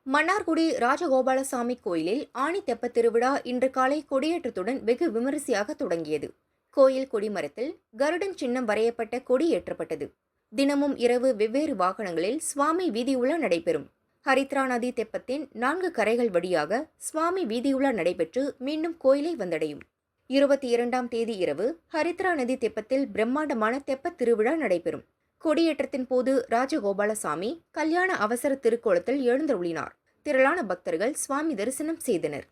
மன்னார்குடி ராஜகோபாலசாமி கோயிலில் ஆணி தெப்பத் திருவிழா இன்று காலை கொடியேற்றத்துடன் வெகு விமரிசையாக தொடங்கியது. கோயில் கொடிமரத்தில் கருடன் சின்னம் வரையப்பட்ட கொடி ஏற்றப்பட்டது. தினமும் இரவு வெவ்வேறு வாகனங்களில் சுவாமி வீதியுலா நடைபெறும். ஹரித்ரா நதி தெப்பத்தின் 4 கரைகள் வழியாக சுவாமி வீதியுலா நடைபெற்று மீண்டும் கோயிலை வந்தடையும். 22ஆம் தேதி இரவு ஹரித்ரா நதி தெப்பத்தில் பிரம்மாண்டமான தெப்பத் திருவிழா நடைபெறும். கொடியேற்றத்தின் போது ராஜகோபாலசாமி கல்யாண அவசர திருக்கோலத்தில் எழுந்தருளினார். திரளான பக்தர்கள் சுவாமி தரிசனம் செய்தனர்.